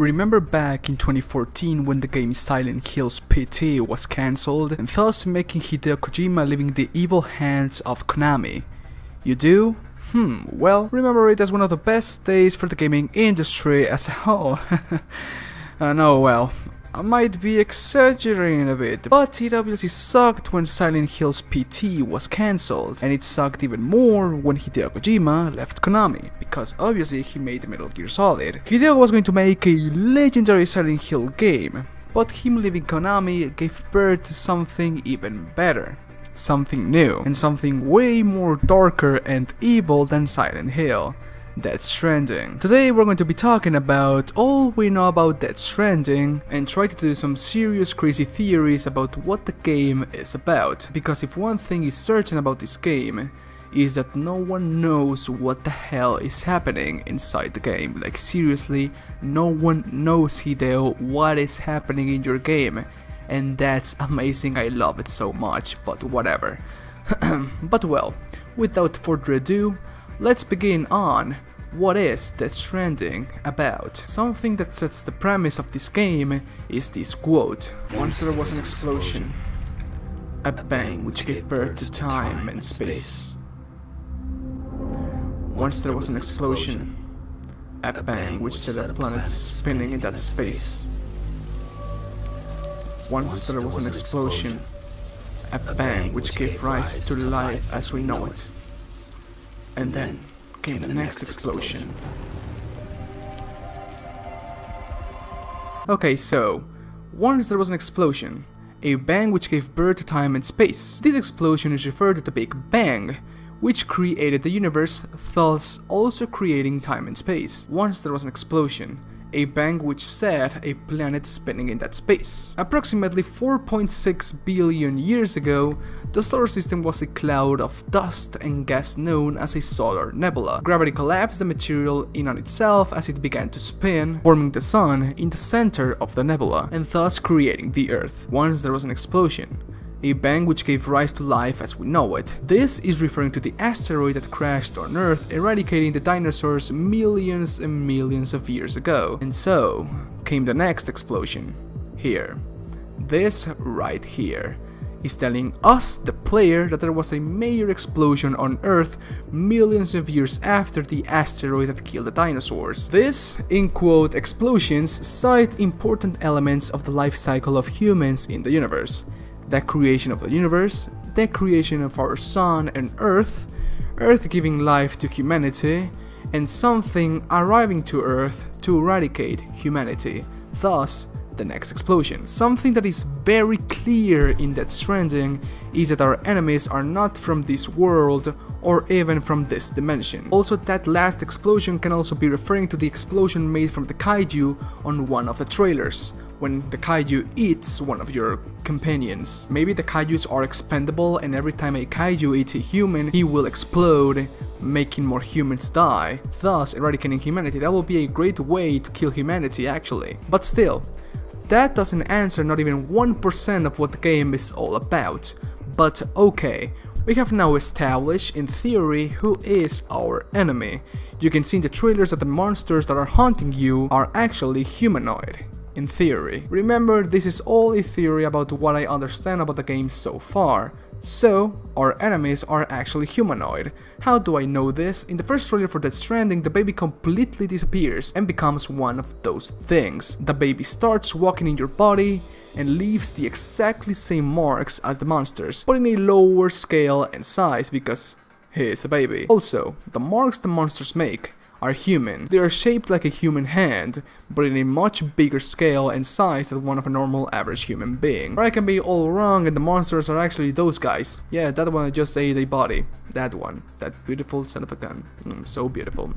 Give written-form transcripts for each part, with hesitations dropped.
Remember back in 2014 when the game Silent Hill's PT was cancelled, and thus making Hideo Kojima leaving the evil hands of Konami? You do? Well, remember it as one of the best days for the gaming industry as a whole. No, well, I might be exaggerating a bit, but it obviously sucked when Silent Hill's PT was cancelled, and it sucked even more when Hideo Kojima left Konami, because obviously he made Metal Gear Solid. Hideo was going to make a legendary Silent Hill game, but him leaving Konami gave birth to something even better. Something new, and something way more darker and evil than Silent Hill. Death Stranding. Today we're going to be talking about all we know about Death Stranding and try to do some serious crazy theories about what the game is about. Because if one thing is certain about this game, is that no one knows what the hell is happening inside the game. Like seriously, no one knows, Hideo, what is happening in your game. And that's amazing, I love it so much, but whatever. But well, without further ado, let's begin on what is Death Stranding about. Something that sets the premise of this game is this quote. Once there was an explosion, a bang which gave birth to time and space. Once there was an explosion, a bang which set a planet spinning in that space. Once there was an explosion, a bang which gave rise to life as we know it. And then came the next explosion. Okay, so, once there was an explosion, a bang which gave birth to time and space. This explosion is referred to the Big Bang, which created the universe, thus also creating time and space. Once there was an explosion, a bang which set a planet spinning in that space. Approximately 4.6 billion years ago, the solar system was a cloud of dust and gas known as a solar nebula. Gravity collapsed the material in on itself as it began to spin, forming the sun in the center of the nebula, and thus creating the Earth. Once there was an explosion, a bang which gave rise to life as we know it. This is referring to the asteroid that crashed on Earth, eradicating the dinosaurs millions and millions of years ago. And so came the next explosion. Here. This right here is telling us, the player, that there was a major explosion on Earth millions of years after the asteroid that killed the dinosaurs. This, in quote, explosions cite important elements of the life cycle of humans in the universe. The creation of the universe, the creation of our sun and Earth, Earth giving life to humanity, and something arriving to Earth to eradicate humanity, thus the next explosion. Something that is very clear in Death Stranding is that our enemies are not from this world or even from this dimension. Also, that last explosion can also be referring to the explosion made from the kaiju on one of the trailers, when the kaiju eats one of your companions. Maybe the kaijus are expendable and every time a kaiju eats a human, he will explode, making more humans die, thus eradicating humanity. That will be a great way to kill humanity actually. But still, that doesn't answer not even 1% of what the game is all about. But okay, we have now established in theory who is our enemy. You can see in the trailers that the monsters that are haunting you are actually humanoid. In theory. Remember, this is all a theory about what I understand about the game so far. So, our enemies are actually humanoid. How do I know this? In the first trailer for Death Stranding, the baby completely disappears and becomes one of those things. The baby starts walking in your body and leaves the exactly same marks as the monsters, but in a lower scale and size because he is a baby. Also, the marks the monsters make are human. They are shaped like a human hand, but in a much bigger scale and size than one of a normal average human being. Or I can be all wrong and the monsters are actually those guys. Yeah, that one I just ate a body. That one. That beautiful son of a gun. So beautiful.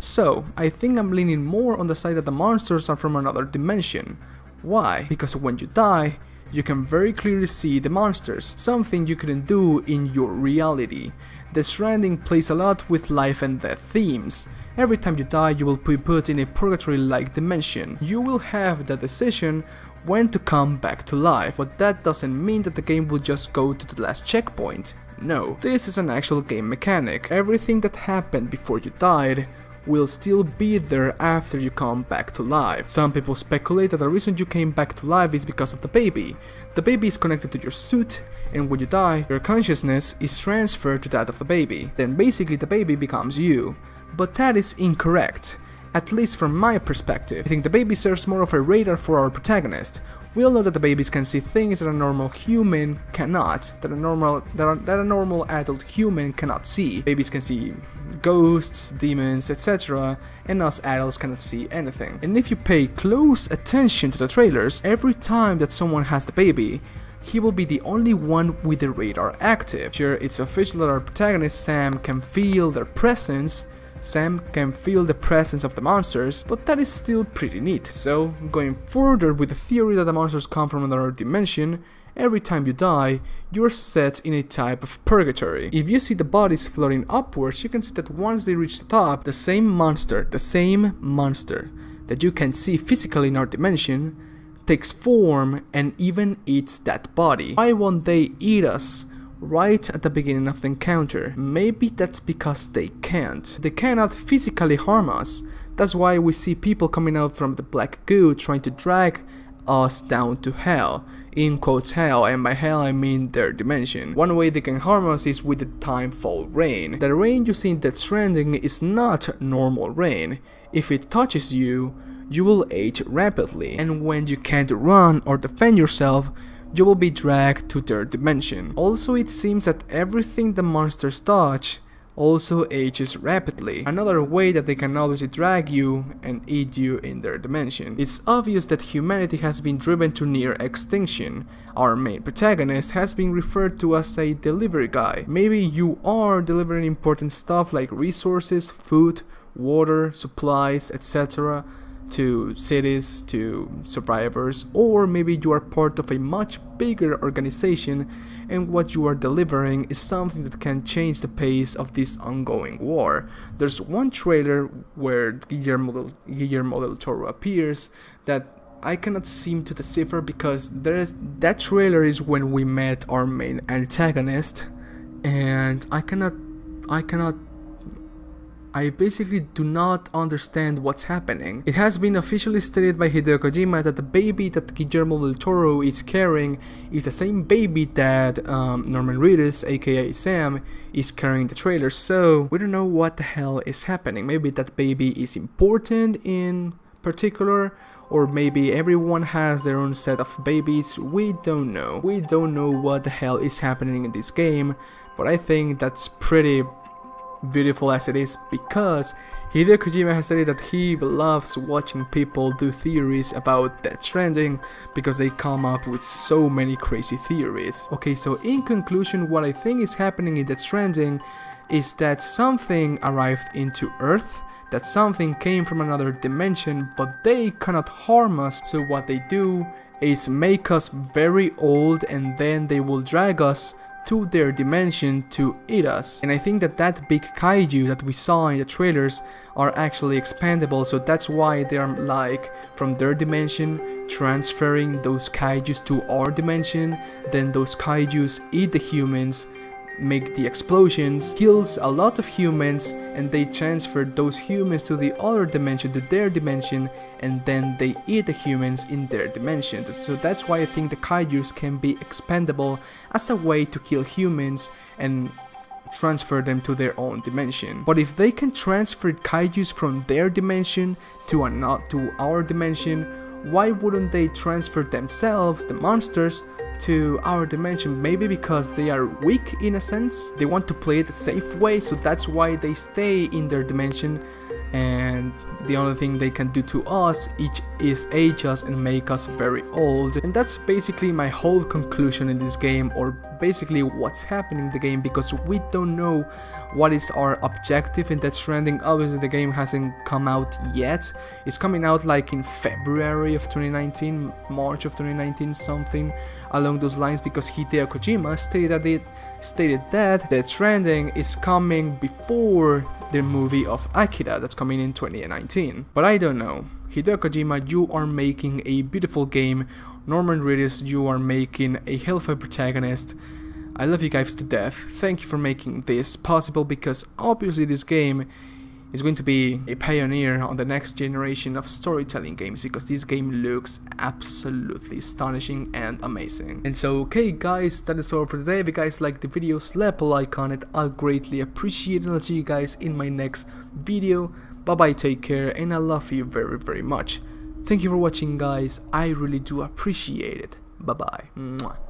So, I think I'm leaning more on the side that the monsters are from another dimension. Why? Because when you die, you can very clearly see the monsters, something you couldn't do in your reality. Death Stranding plays a lot with life and death themes. Every time you die, you will be put in a purgatory-like dimension. You will have the decision when to come back to life, but that doesn't mean that the game will just go to the last checkpoint. No, this is an actual game mechanic. Everything that happened before you died will still be there after you come back to life. Some people speculate that the reason you came back to life is because of the baby. The baby is connected to your suit, and when you die, your consciousness is transferred to that of the baby. Then basically the baby becomes you. But that is incorrect. At least from my perspective. I think the baby serves more of a radar for our protagonist. We all know that the babies can see things that a normal human cannot, that a normal adult human cannot see. Babies can see ghosts, demons, etc., and us adults cannot see anything. And if you pay close attention to the trailers, every time that someone has the baby, he will be the only one with the radar active. Sure, it's official that our protagonist Sam can feel their presence. Sam can feel the presence of the monsters, but that is still pretty neat. So, going further with the theory that the monsters come from another dimension, every time you die, you're set in a type of purgatory. If you see the bodies floating upwards, you can see that once they reach the top, the same monster that you can see physically in our dimension, takes form and even eats that body. Why won't they eat us right at the beginning of the encounter? Maybe that's because they can't. They cannot physically harm us. That's why we see people coming out from the black goo trying to drag us down to hell. In quotes hell, and by hell I mean their dimension. One way they can harm us is with the timefall rain. The rain you see in Death Stranding is not normal rain. If it touches you, you will age rapidly, and when you can't run or defend yourself, you will be dragged to their dimension. Also, it seems that everything the monsters touch also ages rapidly. Another way that they can obviously drag you and eat you in their dimension. It's obvious that humanity has been driven to near extinction. Our main protagonist has been referred to as a delivery guy. Maybe you are delivering important stuff like resources, food, water, supplies, etc. to cities, to survivors, or maybe you are part of a much bigger organization and what you are delivering is something that can change the pace of this ongoing war. There's one trailer where Guillermo del Toro appears that I cannot seem to decipher because that trailer is when we met our main antagonist, and I basically do not understand what's happening. It has been officially stated by Hideo Kojima that the baby that Guillermo del Toro is carrying is the same baby that Norman Reedus, aka Sam, is carrying in the trailer, so we don't know what the hell is happening. Maybe that baby is important in particular, or maybe everyone has their own set of babies. We don't know. We don't know what the hell is happening in this game, but I think that's pretty beautiful as it is, because Hideo Kojima has said that he loves watching people do theories about Death Stranding because they come up with so many crazy theories. Okay, so in conclusion, what I think is happening in Death Stranding is that something arrived into Earth, that something came from another dimension, but they cannot harm us, so what they do is make us very old and then they will drag us to their dimension to eat us. And I think that big kaiju that we saw in the trailers are actually expandable, so that's why they are like from their dimension transferring those kaijus to our dimension, then those kaijus eat the humans, make the explosions, kills a lot of humans, and they transfer those humans to the other dimension, to their dimension, and then they eat the humans in their dimension. So that's why I think the kaijus can be expendable as a way to kill humans and transfer them to their own dimension. But if they can transfer kaijus from their dimension to our dimension, why wouldn't they transfer themselves, the monsters, to our dimension? Maybe because they are weak in a sense. They want to play it the safe way, so that's why they stay in their dimension, and the only thing they can do to us is age us and make us very old. And that's basically my whole conclusion in this game, or basically what's happening in the game, because we don't know what is our objective in Death Stranding. Obviously the game hasn't come out yet. It's coming out like in February of 2019, March of 2019, something along those lines, because Hideo Kojima stated that Death Stranding is coming before the movie of Akira that's coming in 2019. But I don't know. Hideo Kojima, you are making a beautiful game. Norman Reedus, you are making a hellfire protagonist. I love you guys to death. Thank you for making this possible, because obviously this game is going to be a pioneer on the next generation of storytelling games, because this game looks absolutely astonishing and amazing. And so, okay guys, that is all for today. If you guys like the video, slap a like on it, I'll greatly appreciate it, and I'll see you guys in my next video. Bye bye, take care, and I love you very, very much. Thank you for watching guys, I really do appreciate it. Bye bye. Mwah.